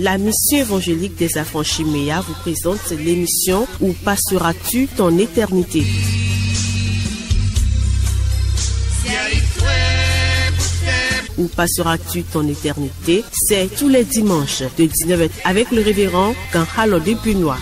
La mission évangélique des affranchis MEA vous présente l'émission Où passeras-tu ton éternité? Où passeras-tu ton éternité? C'est tous les dimanches de 19h avec le révérend Kanhalo de Punois.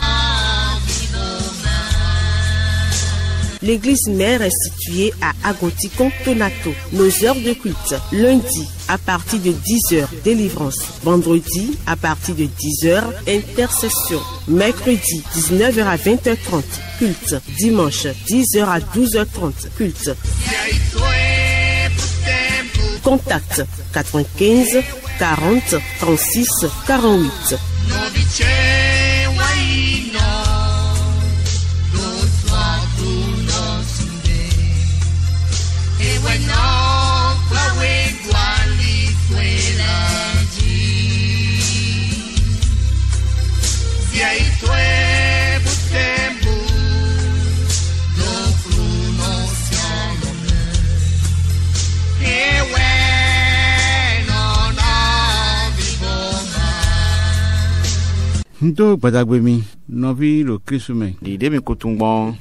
L'église mère est située à Agoti Contonato. Nos heures de culte: lundi à partir de 10h, délivrance. Vendredi à partir de 10h, intercession. Mercredi 19h à 20h30, culte. Dimanche 10h à 12h30, culte. Contact 95 40 36 48.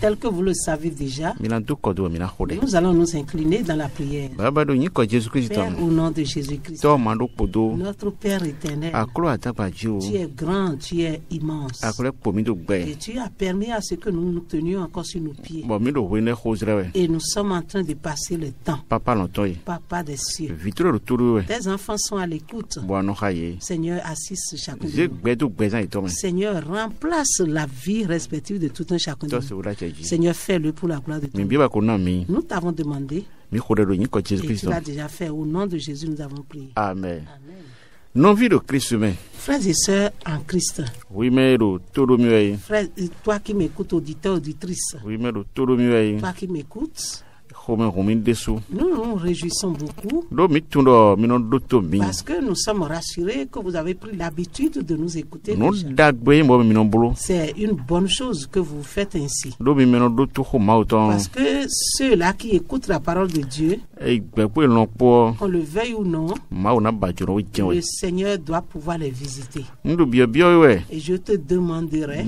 Tel que vous le savez déjà, nous allons nous incliner dans la prière. Père, au nom de Jésus-Christ, notre Père éternel, tu es grand, tu es immense, et tu as permis à ce que nous nous tenions encore sur nos pieds. Et nous sommes en train de passer le temps. Papa des cieux, tes enfants sont à l'écoute. Seigneur, assiste chacun de nous. Seigneur, remplace la vie respective de tout un chacun de nous. Seigneur, fais-le pour la gloire de ton nom. Nous t'avons demandé et tu l'as déjà fait. Au nom de Jésus, nous avons prié. Amen. Amen. Frères et sœurs en Christ. Frère, toi qui m'écoutes, auditeur, auditrice. Toi qui m'écoutes, nous nous réjouissons beaucoup parce que nous sommes rassurés que vous avez pris l'habitude de nous écouter. C'est une bonne chose que vous faites ainsi. Parce que ceux-là qui écoutent la parole de Dieu, qu'on le veuille ou non, le Seigneur doit pouvoir les visiter. Et je te demanderai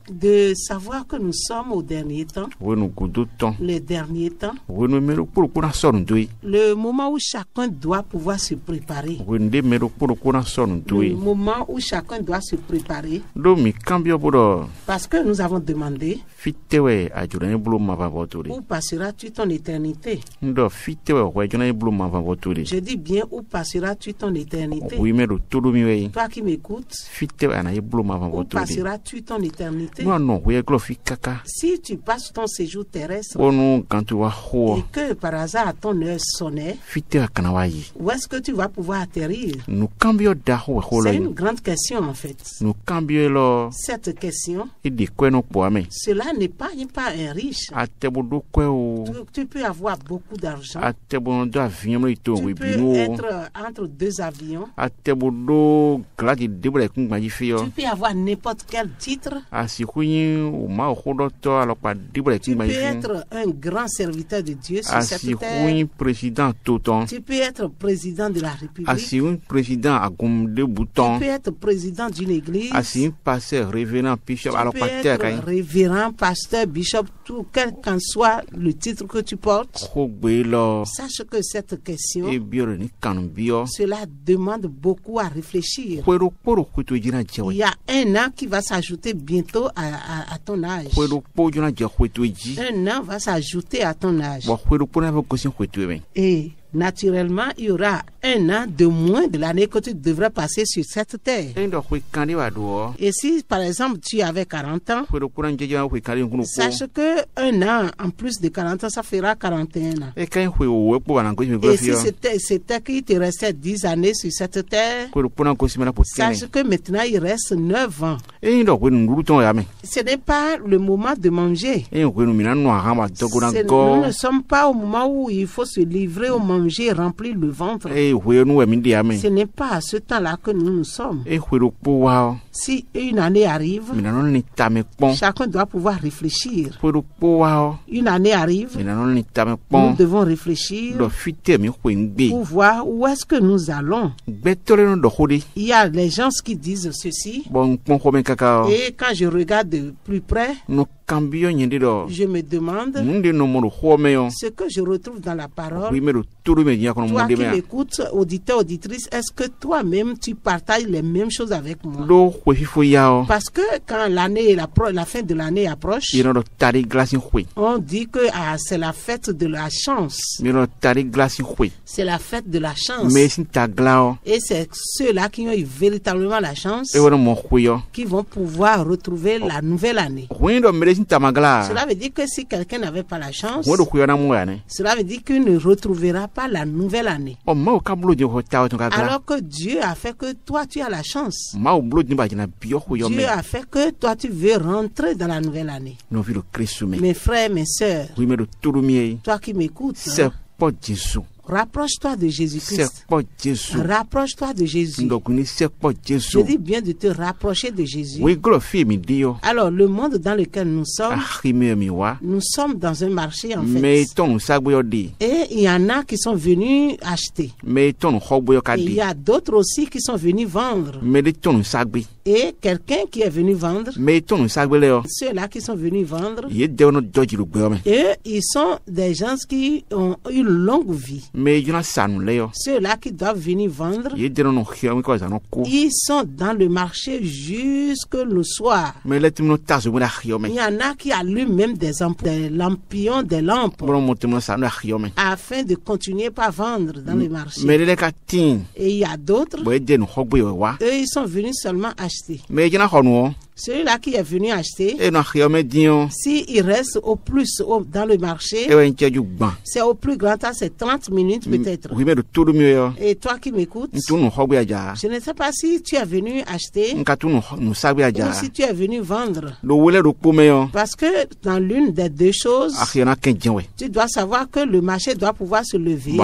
de savoir que nous sommes au dernier temps, les derniers temps, le moment où chacun doit pouvoir se préparer, le moment où chacun doit se préparer, parce que nous avons demandé: où passeras-tu ton éternité? Je dis bien, où passeras-tu ton éternité? Toi qui m'écoutes, où passeras-tu ton éternité? Si tu passes ton séjour terrestre et que par hasard ton heure sonnait, où est-ce que tu vas pouvoir atterrir? C'est une grande question en fait. Cette question, cela n'est pas un riche. Tu peux avoir beaucoup d'argent. Tu peux être entre deux avions. Tu peux avoir n'importe quel titre. Tu peux être un grand serviteur de Dieu sur cette terre. Tu peux être président de la République. Tu peux être président d'une église. Tu peux être révérend, pasteur, bishop, tout quel qu'en soit le titre que tu portes. Sache que cette question, cela demande beaucoup à réfléchir. Il y a un an qui va s'ajouter bientôt à ton âge. Un an va s'ajouter à ton âge. Et naturellement, il y aura un an de moins de l'année que tu devrais passer sur cette terre. Et si, par exemple, tu avais 40 ans, sache que un an en plus de 40 ans, ça fera 41 ans. Et si c'était qu'il te restait 10 années sur cette terre, sache que maintenant, il reste 9 ans. Ce n'est pas le moment de manger. Nous ne sommes pas au moment où il faut se livrer au manger, remplir le ventre. Ce n'est pas à ce temps-là que nous nous sommes. Si une année arrive, chacun doit pouvoir réfléchir. Une année arrive, nous devons réfléchir pour voir où est-ce que nous allons. Il y a les gens qui disent ceci, et quand je regarde de plus près, je me demande ce que je retrouve dans la parole. Toi qui m'écoutes, auditeur, auditrice, est-ce que toi-même tu partages les mêmes choses avec moi? Parce que quand l'année, la fin de l'année approche, on dit que c'est la fête de la chance. C'est la fête de la chance. Et c'est ceux-là qui ont eu véritablement la chance qui vont pouvoir retrouver la nouvelle année. Cela veut dire que si quelqu'un n'avait pas la chance, cela veut dire qu'il ne retrouvera pas la nouvelle année. Alors que Dieu a fait que toi tu as la chance. Dieu a fait que toi tu veux rentrer dans la nouvelle année. Mes frères, mes sœurs, toi qui m'écoutes, rapproche-toi de Jésus-Christ. Rapproche-toi de Jésus. Je dis bien de te rapprocher de Jésus. Alors, le monde dans lequel nous sommes dans un marché en fait. Et il y en a qui sont venus acheter. Et il y a d'autres aussi qui sont venus vendre. Et quelqu'un qui est venu vendre, ceux-là qui sont venus vendre, et ils sont des gens qui ont une longue vie. Ceux-là qui doivent venir vendre, ils sont dans le marché jusque le soir. Il y en a qui allument même des lampions, des lampes, afin de continuer par vendre dans le marché. Et il y a d'autres, eux ils sont venus seulement acheter. Celui-là qui est venu acheter, s'il reste au plus dans le marché, c'est au plus grand temps, c'est 30 minutes peut-être. Et toi qui m'écoutes, je ne sais pas si tu es venu acheter ou si tu es venu vendre. Parce que dans l'une des deux choses, tu dois savoir que le marché doit pouvoir se lever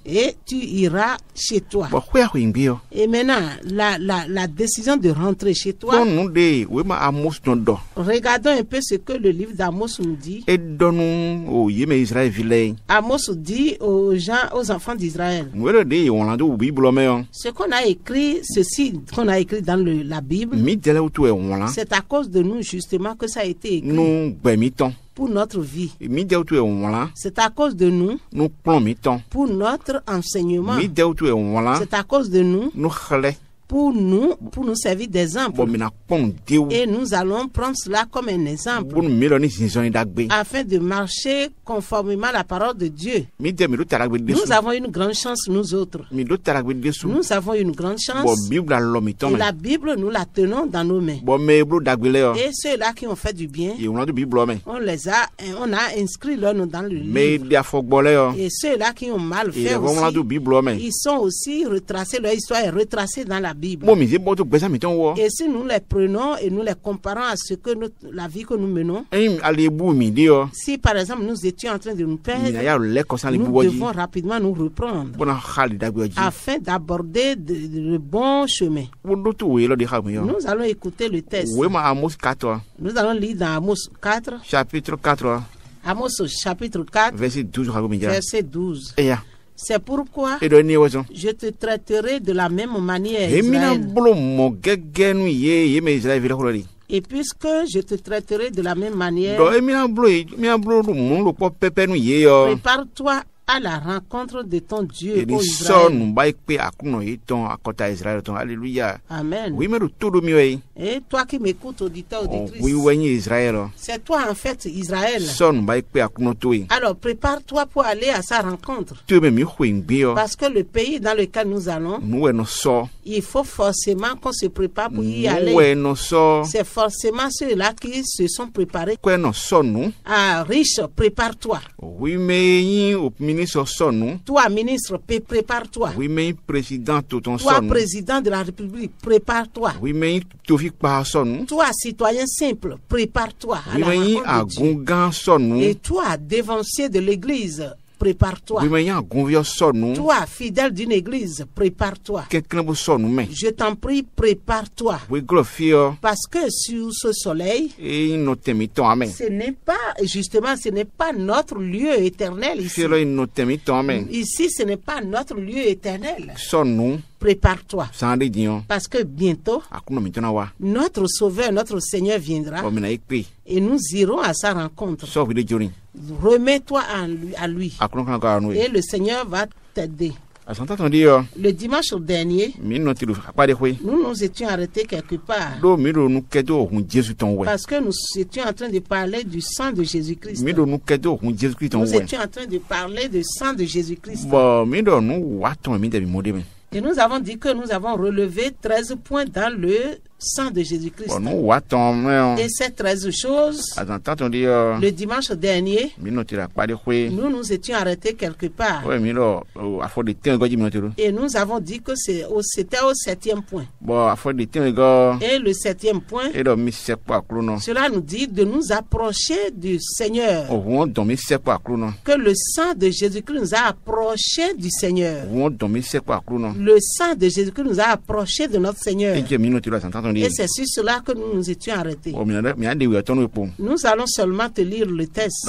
et tu iras chez toi. Et maintenant, la décision de rentrer chez toi, regardons un peu ce que le livre d'Amos nous dit. Amos dit aux gens, aux enfants d'Israël, ce qu'on a écrit, ceci qu'on a écrit dans la Bible, c'est à cause de nous justement que ça a été écrit. Pour notre vie. C'est à cause de nous. Pour notre enseignement. C'est à cause de nous. Pour nous servir d'exemple. Et nous allons prendre cela comme un exemple afin de marcher conformément à la parole de Dieu. Nous avons une grande chance, nous autres. Nous avons une grande chance. Et la Bible, nous la tenons dans nos mains. Et ceux-là qui ont fait du bien, on a inscrit leur nom dans le livre. Et ceux-là qui ont mal fait aussi, ils sont aussi retracés, leur histoire est retracée dans la Bible. Et si nous les prenons et nous les comparons à ce que la vie que nous menons, si par exemple nous étions en train de nous perdre, nous devons rapidement nous reprendre afin d'aborder le bon chemin. Nous allons écouter le texte. Nous allons lire dans Amos 4. Chapitre 4. Amos chapitre 4. Verset 12. Verset 12. C'est pourquoi je te traiterai de la même manière, Israël. Et puisque je te traiterai de la même manière, prépare-toi à la rencontre de ton Dieu, ô Israël. Amen. Et toi qui m'écoutes, auditeur, auditrice, c'est toi en fait, Israël. Alors prépare-toi pour aller à sa rencontre. Parce que le pays dans lequel nous allons, il faut forcément qu'on se prépare pour y aller. C'est forcément ceux-là qui se sont préparés. Ah, riche, prépare-toi. Toi, ministre, prépare-toi. Toi, président de la République, prépare-toi. Toi, citoyen simple, prépare-toi à la rencontre de Dieu. Et toi, dévancier de l'Église, prépare-toi. Toi, fidèle d'une église, prépare-toi. Je t'en prie, prépare-toi. Parce que sur ce soleil, ce n'est pas notre lieu éternel ici. Ici, ce n'est pas notre lieu éternel. Prépare-toi. Parce que bientôt, notre Sauveur, notre Seigneur viendra et nous irons à sa rencontre. Remets-toi à lui et le Seigneur va t'aider. Le dimanche dernier, nous nous étions arrêtés quelque part parce que nous étions en train de parler du sang de Jésus-Christ. Nous étions en train de parler du sang de Jésus-Christ. Et nous avons dit que nous avons relevé 13 points dans le sang de Jésus-Christ. Et ces 13 choses, le dimanche dernier, nous nous étions arrêtés quelque part. Et nous avons dit que c'était au 7e point. Et le 7e point, cela nous dit de nous approcher du Seigneur. Que le sang de Jésus-Christ nous a approchés du Seigneur. Le sang de Jésus-Christ nous a approchés de notre Seigneur. Et c'est sur cela que nous nous étions arrêtés. Nous allons seulement te lire le texte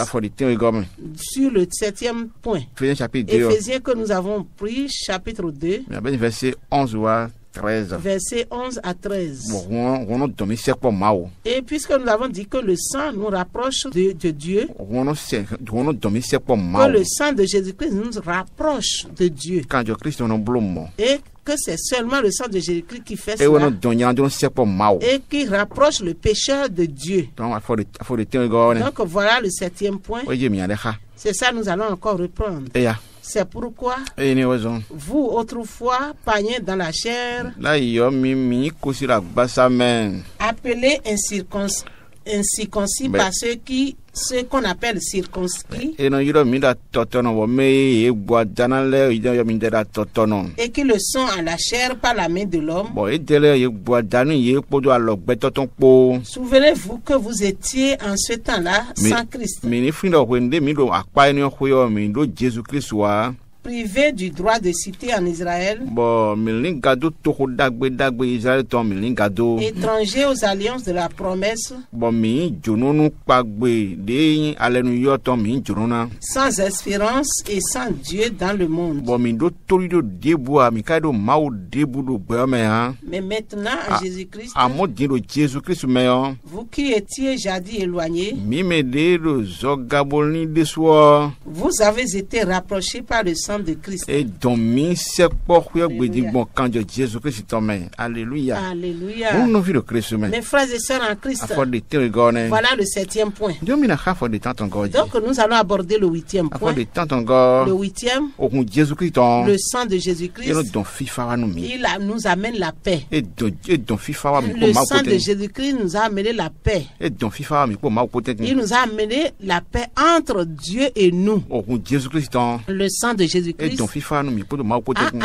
sur le 7e point. Éphésiens que nous avons pris, chapitre 2, verset 11 à 13. Et puisque nous avons dit que le sang nous rapproche de Dieu, que le sang de Jésus-Christ nous rapproche de Dieu, et que c'est seulement le sang de Jésus-Christ qui fait cela et qui rapproche le pécheur de Dieu. Donc voilà le 7e point. C'est ça, nous allons encore reprendre. C'est pourquoi vous, autrefois, païens dans la chair, appelés incirconcis par ceux qu'on appelle circoncis, et qui le sont à la chair par la main de l'homme. Souvenez-vous que vous étiez en ce temps-là sans Christ, privé du droit de cité en Israël, étranger aux alliances de la promesse, sans espérance et sans Dieu dans le monde. Mais maintenant, en Jésus-Christ, vous qui étiez jadis éloignés, vous avez été rapprochés par le sang de Christ. Alléluia. Alléluia. Mes frères et sœurs en Christ, voilà le 7e point. Donc nous allons aborder le 8e point. Le 8e, le sang de Jésus-Christ, il nous amène la paix. Le sang de Jésus-Christ nous a amené la paix. Il nous a amené la paix entre Dieu et nous. Le sang de Jésus-Christ a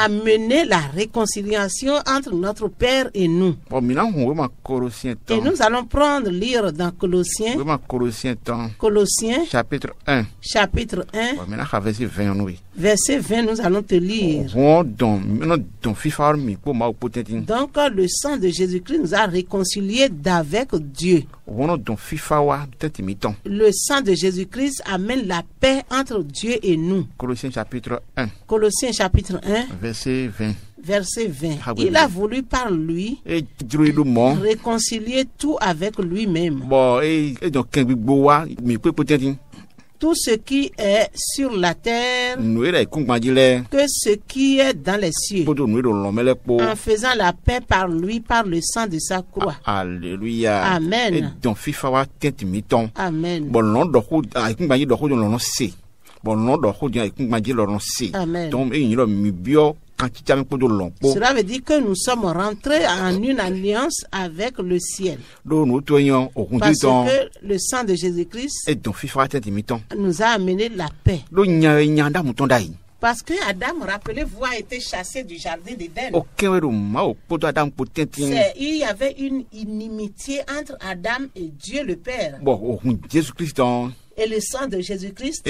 amené la réconciliation entre notre Père et nous. Et nous allons lire dans Colossiens, chapitre 1. Verset 20, nous allons te lire. Donc, le sang de Jésus-Christ nous a réconciliés d'avec Dieu. Le sang de Jésus-Christ amène la paix entre Dieu et nous. Colossiens chapitre 1. Verset 20. Il a voulu par lui réconcilier tout avec lui-même. Tout ce qui est sur la terre que ce qui est dans les cieux, en faisant la paix par lui, par le sang de sa croix. Alléluia. Amen. Amen. Amen. Cela veut dire que nous sommes rentrés en une alliance avec le ciel. Parce que le sang de Jésus-Christ nous a amené la paix. Parce que Adam, rappelez-vous, a été chassé du jardin d'Éden. Il y avait une inimitié entre Adam et Dieu le Père. Et le sang de Jésus-Christ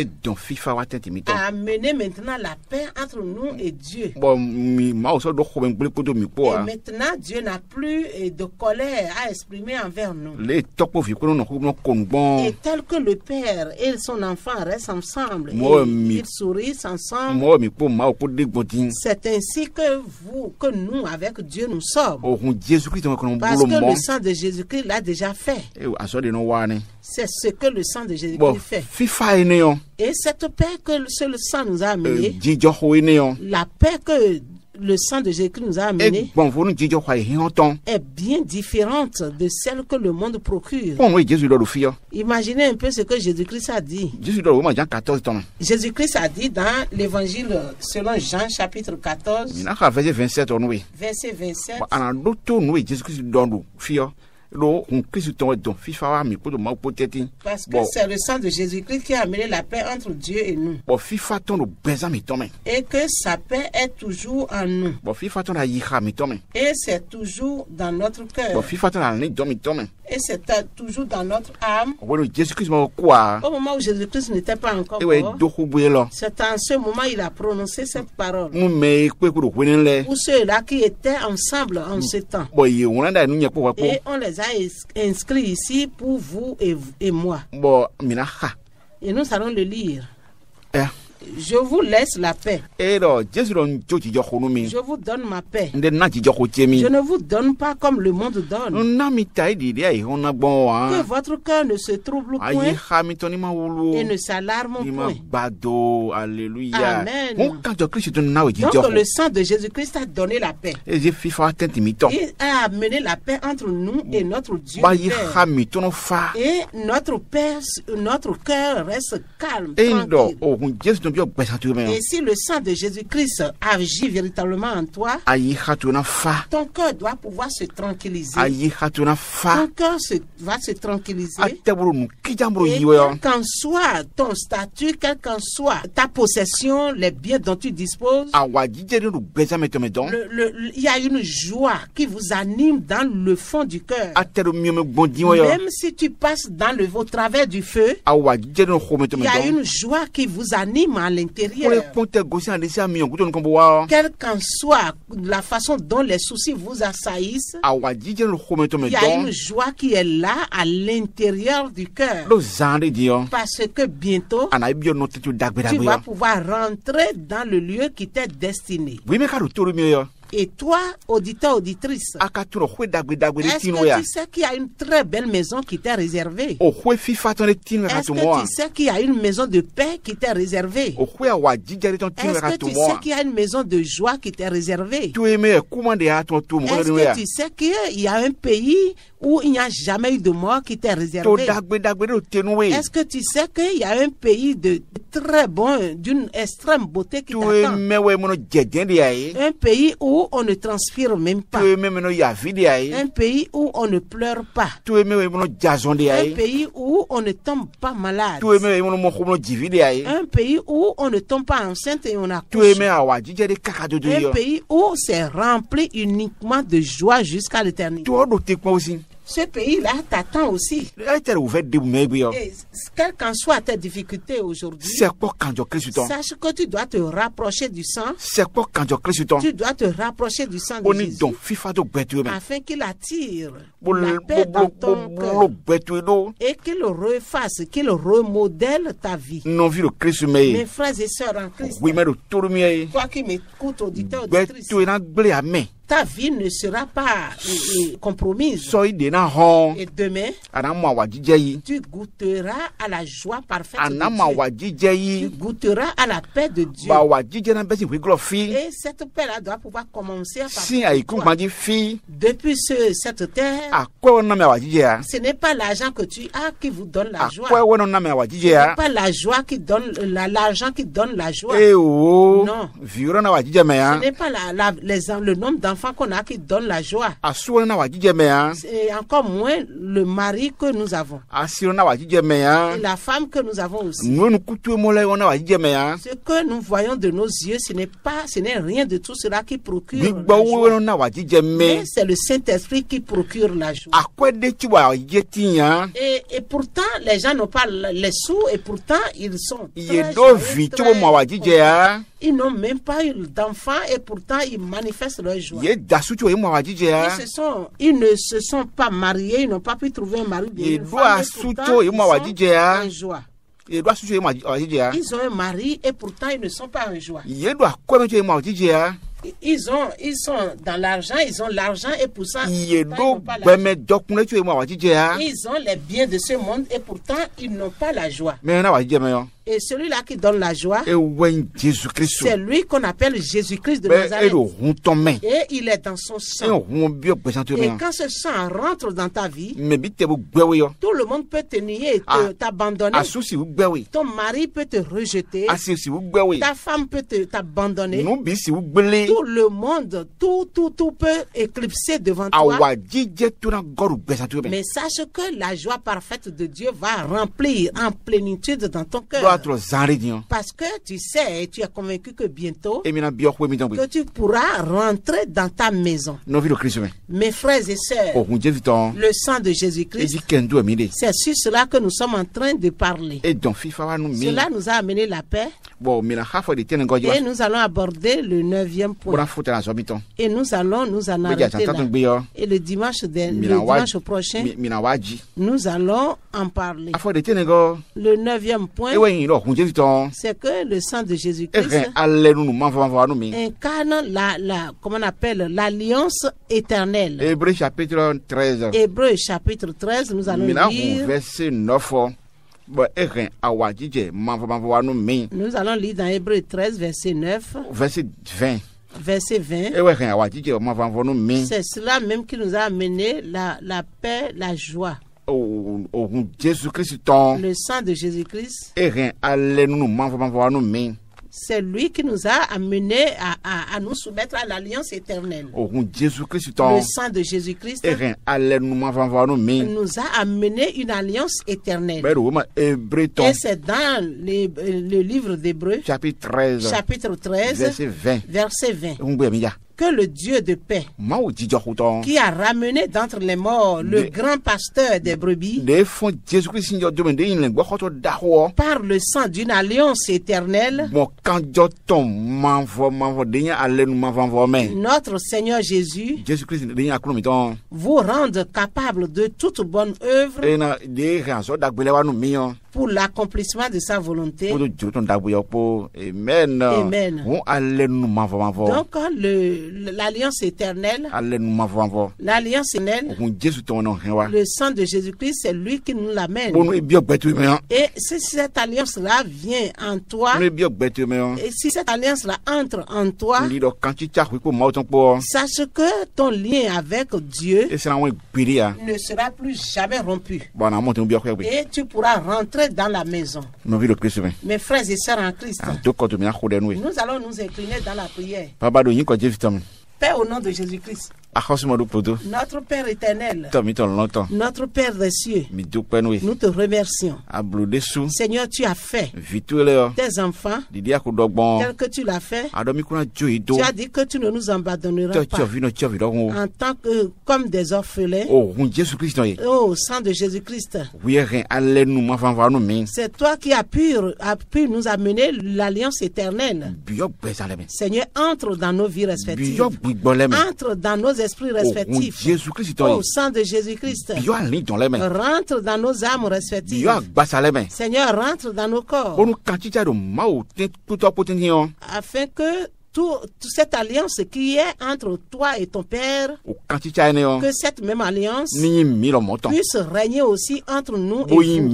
a amené maintenant la paix entre nous et Dieu. Et maintenant, Dieu n'a plus de colère à exprimer envers nous. Et tel que le père et son enfant restent ensemble, et ils sourient ensemble, c'est ainsi que nous, avec Dieu, nous sommes. Parce que le sang de Jésus-Christ l'a déjà fait. C'est ce que le sang de Jésus-Christ fait. Et cette paix que le sang nous a amené, la paix que le sang de Jésus-Christ nous a amené, est bien différente de celle que le monde procure. Imaginez un peu ce que Jésus-Christ a dit. Jésus-Christ a dit dans l'évangile selon Jean chapitre 14, verset 27. Parce que c'est le sang de Jésus-Christ qui a amené la paix entre Dieu et nous. Et que sa paix est toujours en nous. Et c'est toujours dans notre cœur. Et c'est toujours dans notre âme. Au moment où Jésus-Christ n'était pas encore mort, c'est en ce moment qu'il a prononcé cette parole. Pour ceux-là qui étaient ensemble en ce temps. Et on les a inscrits ici pour vous et moi. Et nous allons le lire. Je vous laisse la paix. Je vous donne ma paix. Je ne vous donne pas comme le monde donne. Que votre cœur ne se trouble point et ne s'alarme point. Amen. Donc le sang de Jésus-Christ a donné la paix. Il a amené la paix entre nous et notre Dieu Père. Et notre cœur reste calme, tranquille. Et si le sang de Jésus-Christ agit véritablement en toi, ton cœur doit pouvoir se tranquilliser. Ton cœur va se tranquilliser. Et quel qu'en soit ton statut, quel qu'en soit ta possession, les biens dont tu disposes, il y a une joie qui vous anime dans le fond du cœur. Même si tu passes au travers du feu, il y a une joie qui vous anime à l'intérieur. Quelle qu'en soit la façon dont les soucis vous assaillissent, il y a une joie qui est là à l'intérieur du cœur. Parce que bientôt, tu vas pouvoir rentrer dans le lieu qui t'est destiné. Et toi, auditeur, auditrice, est-ce que tu sais qu'il y a une très belle maison qui t'est réservée? Est-ce que tu sais qu'il y a une maison de paix qui t'est réservée? Est-ce que tu sais qu'il y a une maison de joie qui t'est réservée? Est-ce que tu sais qu'il y a un pays où il n'y a jamais eu de mort qui t'est réservé? Est-ce que tu sais qu'il y a un pays de très bon, d'une extrême beauté qui t'attend? Un pays où on ne transpire même pas. Un pays où on ne pleure pas. Un pays où on ne tombe pas malade. Un pays où on ne tombe pas enceinte et on accouche. Un pays où c'est rempli uniquement de joie jusqu'à l'éternité. Ce pays-là t'attend aussi. Et quelles qu'en soient tes difficultés aujourd'hui, sache que tu dois te rapprocher du sang. Tu dois te rapprocher du sang de Jésus afin qu'il attire la paix dans ton cœur et qu'il refasse, qu'il remodèle ta vie. Mes frères et sœurs en Christ, toi qui m'écoutes, auditeur, auditrice, ta vie ne sera pas compromise. Et demain, tu goûteras à la joie parfaite de Dieu. Tu goûteras à la paix de Dieu. Et cette paix-là doit pouvoir commencer à partir de toi. Depuis cette terre, ce n'est pas l'argent que tu as qui vous donne la joie. Ce n'est pas la joie qui donne l'argent qui donne la joie. Non. Ce n'est pas le nombre d'enfants enfants qu'on a qui donnent la joie. Et encore moins le mari que nous avons. Et la femme que nous avons aussi. Ce que nous voyons de nos yeux, ce n'est rien de tout cela qui procure la joie. Mais c'est le Saint-Esprit qui procure la joie. Et pourtant, les gens n'ont pas les sous et pourtant, ils sont ils n'ont même pas eu d'enfants et pourtant, ils manifestent leur joie. Ils ne se sont pas mariés, ils n'ont pas pu trouver un mari bien. Ils sont en joie. Ils ont un mari et pourtant, ils ne sont pas en joie. Ils sont dans l'argent, ils ont l'argent et pour ça, ils ont les biens de ce monde et pourtant, ils n'ont pas la joie. Et celui-là qui donne la joie, c'est lui qu'on appelle Jésus-Christ de Nazareth. Et il est dans son sang. Et quand ce sang rentre dans ta vie, tout le monde peut te nier et t'abandonner. Ton mari peut te rejeter. Ta femme peut t'abandonner. Tout le monde, tout peut éclipser devant toi. Mais sache que la joie parfaite de Dieu va remplir en plénitude dans ton cœur. Parce que tu sais et tu es convaincu que bientôt que tu pourras rentrer dans ta maison. Mes frères et sœurs, le sang de Jésus-Christ, c'est sur cela que nous sommes en train de parler. Cela nous a amené la paix. Et nous allons aborder le 9e point. Et nous allons nous en arrêter là. Et le dimanche prochain, nous allons en parler. Le 9e point, c'est que le sang de Jésus-Christ incarne comment on appelle, l'alliance éternelle. Hébreux chapitre 13. Hébreux chapitre 13, nous allons lire. Verset 9. Nous allons lire dans Hébreux 13, verset 9. Verset 20. Verset 20. C'est cela même qui nous a amené la paix, la joie. Le sang de Jésus-Christ, c'est lui qui nous a amené à nous soumettre à l'alliance éternelle. Le sang de Jésus-Christ nous a amené une alliance éternelle. Et c'est dans le livre d'Hébreux, chapitre 13, verset 20. Que le Dieu de paix, qui a ramené d'entre les morts le grand pasteur des brebis, par le sang d'une alliance éternelle, notre Seigneur Jésus vous rende capable de toute bonne œuvre pour l'accomplissement de sa volonté. Amen. Donc, l'alliance éternelle, le sang de Jésus-Christ, c'est lui qui nous l'amène. Et si cette alliance-là vient en toi, et si cette alliance-là entre en toi, sache que ton lien avec Dieu ne sera plus jamais rompu. Et tu pourras rentrer dans la maison. Mes frères et sœurs en Christ, nous allons nous incliner dans la prière. Père, au nom de Jésus-Christ, notre Père éternel, notre Père des cieux, nous te remercions. Seigneur, tu as fait tes enfants tel que tu l'as fait. Tu as dit que tu ne nous abandonneras pas en tant que comme des orphelins. Oh, sang de Jésus-Christ, c'est toi qui as pu nous amener l'alliance éternelle. Seigneur, entre dans nos vies respectives. Entre dans nos esprits respectifs. Au sang de Jésus-Christ, rentre dans nos âmes respectives. Seigneur, rentre dans nos corps. Afin que toute cette alliance qui est entre toi et ton Père, que cette même alliance puisse régner aussi entre nous et vous.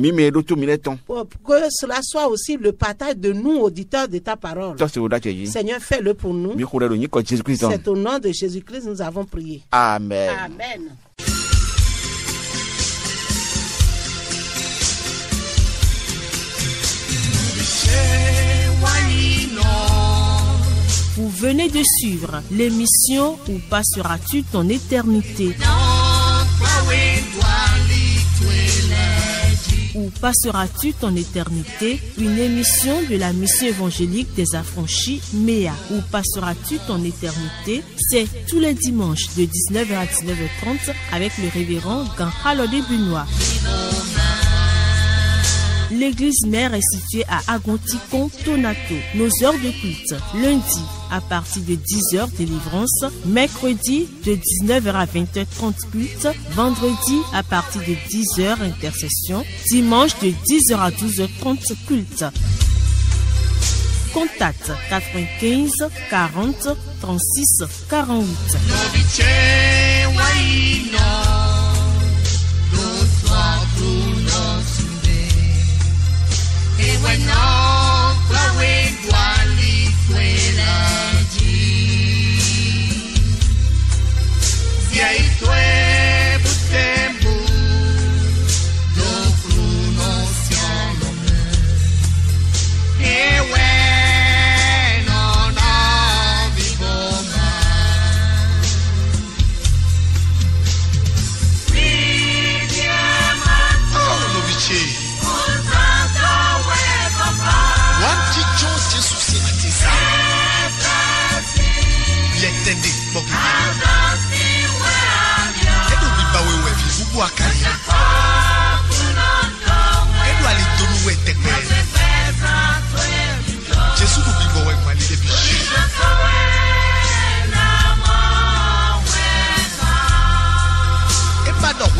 Pour que cela soit aussi le partage de nous, auditeurs de ta parole. Seigneur, fais-le pour nous. C'est au nom de Jésus-Christ que nous avons prié. Amen. Amen. Vous venez de suivre l'émission Où passeras-tu ton éternité? Où passeras-tu ton éternité? Une émission de la mission évangélique des affranchis MEA. Où passeras-tu ton éternité? C'est tous les dimanches de 19h à 19h30 avec le révérend Ganhalode Bunois. L'église mère est située à Agonticon, Tonato. Nos heures de culte: lundi à partir de 10h délivrance, mercredi de 19h à 20h30 culte, vendredi à partir de 10h intercession, dimanche de 10h à 12h30 culte. Contact 95 40 36 48.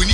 We